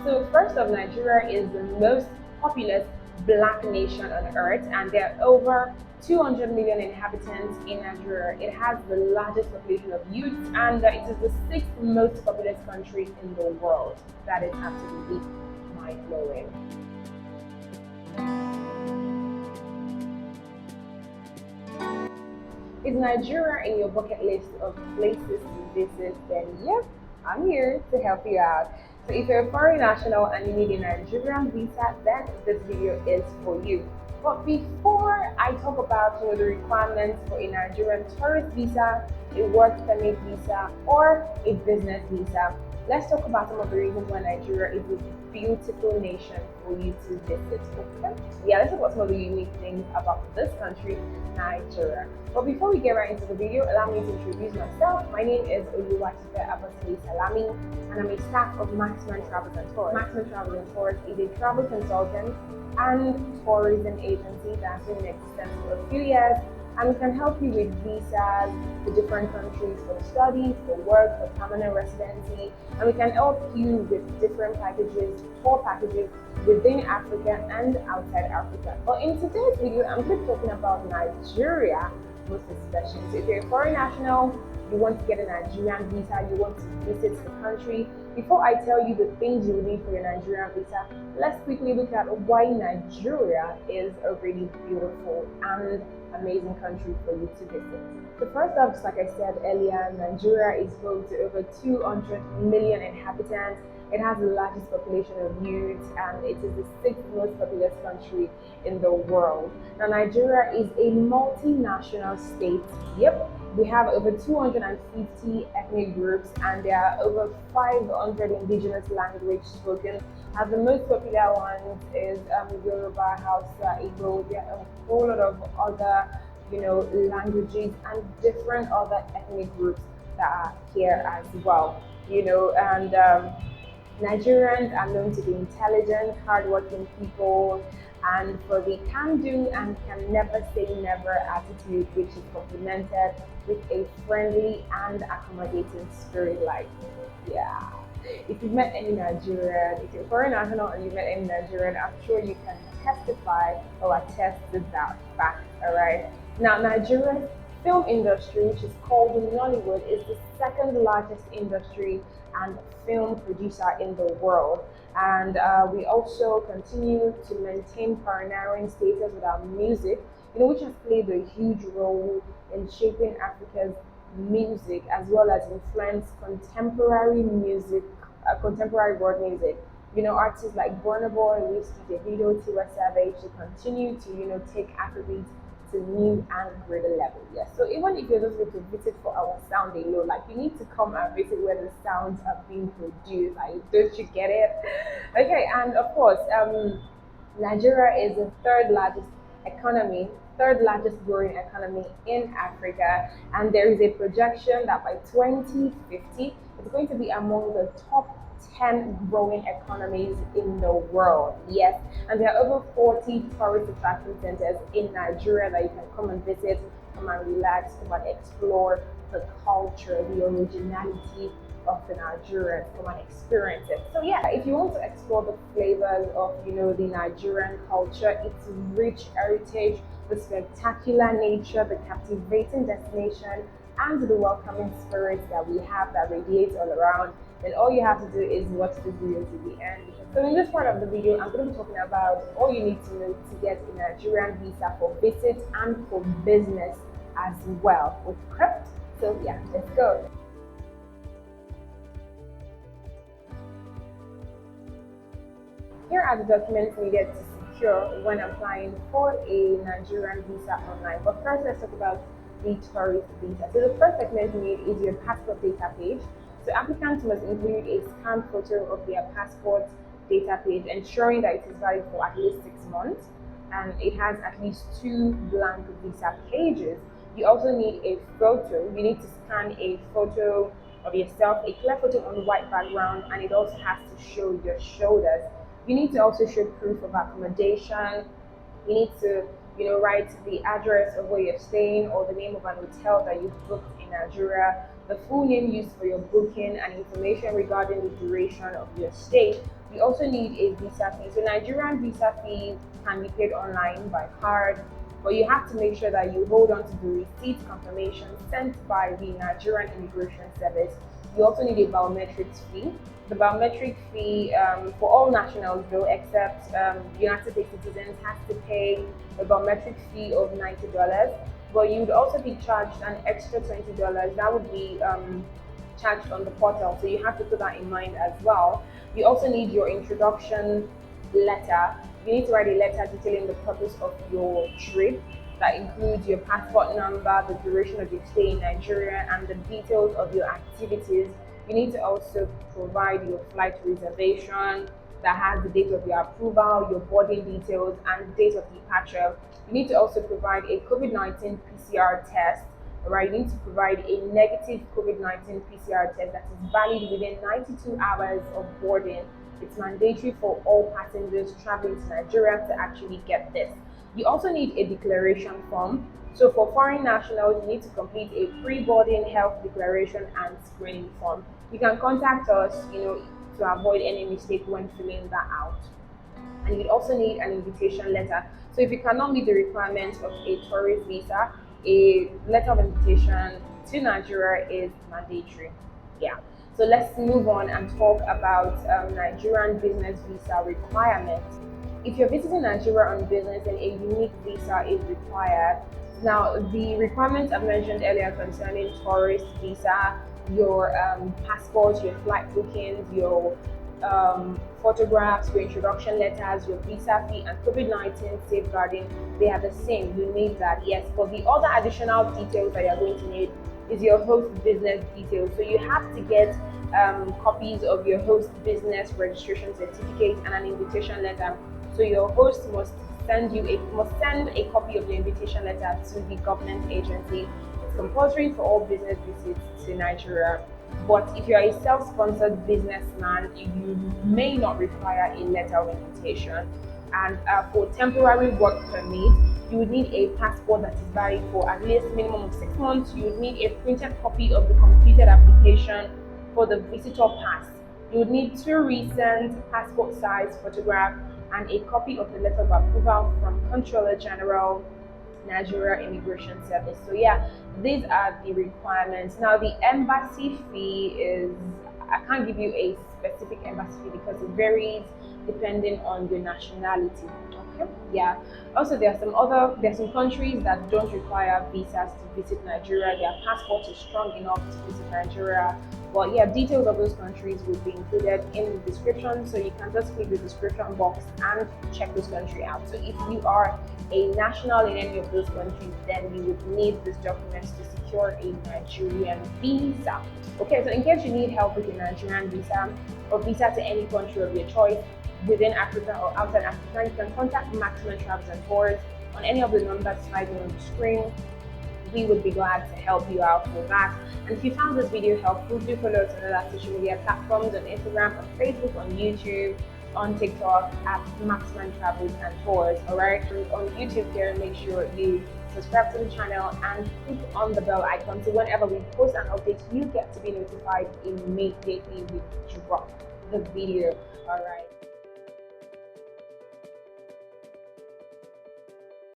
So first off, Nigeria is the most populous black nation on earth, and there are over 200 million inhabitants in Nigeria. It has the largest population of youth, and it is the sixth most populous country in the world. That is absolutely mind-blowing. Is Nigeria in your bucket list of places to visit? Then yep, I'm here to help you out. So if you're a foreign national and you need a Nigerian visa, then this video is for you. But before I talk about the requirements for a Nigerian tourist visa, a work permit visa, or a business visa, let's talk about some of the reasons why Nigeria is a beautiful nation for you to visit. Okay? Yeah, let's talk about some of the unique things about this country, Nigeria. But before we get right into the video, allow me to introduce myself. My name is Oluwatife Abasani Salami, and I'm a staff of Marksman Travels and Tours. Marksman Travels and Tours is a travel consultant and tourism agency that's been in existence for a few years, and we can help you with visas to different countries for study, for work, for permanent residency, and we can help you with different packages, tour packages within Africa and outside Africa. But in today's video, I'm going to be talking about Nigeria most especially. So if you're a foreign national, you want to get a Nigerian visa, you want to visit the country, before I tell you the things you will need for your Nigerian visa, let's quickly look at why Nigeria is a really beautiful and amazing country for you to visit. So first off, just like I said earlier, Nigeria is home to over 200 million inhabitants. It has the largest population of youth, and it is the sixth most populous country in the world. Now, Nigeria is a multinational state. Yep, we have over 250 ethnic groups, and there are over 500 indigenous languages spoken. And the most popular ones is Yoruba, Hausa, Igbo. There are a whole lot of other, languages and different other ethnic groups that are here as well. Nigerians are known to be intelligent, hardworking people, and for the can-do and can never say never attitude, which is complemented with a friendly and accommodating spirit. Like, yeah. If you've met any Nigerian, if you're a foreign national and you've met any Nigerian, I'm sure you can testify or attest to that fact, all right? Now, Nigeria's film industry, which is called Nollywood, is the second largest industry and film producer in the world. And we also continue to maintain pioneering status with our music, which has played a huge role in shaping Africa's music as well as influence contemporary music, contemporary world music. Artists like Burna Boy, Whiskey, Davido, Tiwa Savage to continue to, take Afrobeat to new and greater level. Yes. So even if you're just going to visit for our sound alone, like you need to come and visit where the sounds are being produced. Like, don't you get it? Okay, and of course, Nigeria is the third largest growing economy in Africa, and there is a projection that by 2050 it's going to be among the top 10 growing economies in the world. Yes, and there are over 40 tourist attraction centers in Nigeria that you can come and visit, come and relax, come and explore the culture, the originality of the Nigerians, come and experience it. So yeah, if you want to explore the flavors of the Nigerian culture, its rich heritage, the spectacular nature, the captivating destination, and the welcoming spirits that we have that radiates all around, then all you have to do is watch this video to the end. So in this part of the video, I'm going to be talking about all you need to know to get a Nigerian visa for visit and for business as well with prepped. So yeah, let's go. Here are the documents needed to secure when applying for a Nigerian visa online. But first, let's talk about the tourist visa. So the first document you need is your passport data page. So applicants must include a scanned photo of their passport data page, ensuring that it is valid for at least 6 months and it has at least 2 blank visa pages. You also need a photo. You need to scan a photo of yourself, a clear photo on white background, and it also has to show your shoulders. You need to also show proof of accommodation. You need to write the address of where you're staying or the name of an hotel that you booked in Nigeria, the full name used for your booking, and information regarding the duration of your stay. You also need a visa fee. So Nigerian visa fee can be paid online by card, but you have to make sure that you hold on to the receipt confirmation sent by the Nigerian Immigration Service. You also need a biometrics fee. The biometric fee for all nationals, though, except United States citizens, has to pay a biometric fee of $90. But you would also be charged an extra $20. That would be charged on the portal, so you have to put that in mind as well. You also need your introduction letter. You need to write a letter detailing the purpose of your trip. That includes your passport number, the duration of your stay in Nigeria, and the details of your activities. You need to also provide your flight reservation that has the date of your approval, your boarding details, and date of departure. You need to also provide a COVID-19 PCR test. Right, you need to provide a negative COVID-19 PCR test that is valid within 92 hours of boarding. It's mandatory for all passengers traveling to Nigeria to actually get this. You also need a declaration form. So for foreign nationals, you need to complete a pre-boarding health declaration and screening form. You can contact us, to avoid any mistake when filling that out. And you'd also need an invitation letter. So if you cannot meet the requirements of a tourist visa, a letter of invitation to Nigeria is mandatory. Yeah. So let's move on and talk about Nigerian business visa requirements. If you're visiting Nigeria on business, then a unique visa is required. Now, the requirements I mentioned earlier concerning tourist visa, your passports, your flight bookings, your photographs, your introduction letters, your visa fee, and COVID-19 safeguarding, they are the same. You need that, yes. But the other additional details that you're going to need is your host business details. So you have to get copies of your host business registration certificate and an invitation letter. So your host must send a copy of the invitation letter to the government agency. It's compulsory for all business visits to Nigeria. But if you are a self-sponsored businessman, you may not require a letter of invitation. And for temporary work permit, you would need a passport that is valid for at least minimum of 6 months. You would need a printed copy of the completed application for the visitor pass. You would need 2 recent passport size photographs and a copy of the letter of approval from Controller General, Nigeria Immigration Service. So yeah, these are the requirements. Now the embassy fee is, I can't give you a specific embassy fee because it varies depending on your nationality. Okay. Yeah. Also, there are some countries that don't require visas to visit Nigeria. Their passport is strong enough to visit Nigeria. But yeah, details of those countries will be included in the description, so you can just click the description box and check this country out. So if you are a national in any of those countries, then you would need these documents to secure a Nigerian visa. Okay, so in case you need help with your Nigerian visa or visa to any country of your choice within Africa or outside Africa, you can contact Maximum Travels and Tours on any of the numbers sliding on the screen. We would be glad to help you out with that. And if you found this video helpful, do follow us on other social media platforms, on Instagram, on Facebook, on YouTube, on TikTok at Maximum Travels and Tours. Alright, on YouTube here, make sure you subscribe to the channel and click on the bell icon so whenever we post an update, you get to be notified immediately we drop the video. Alright.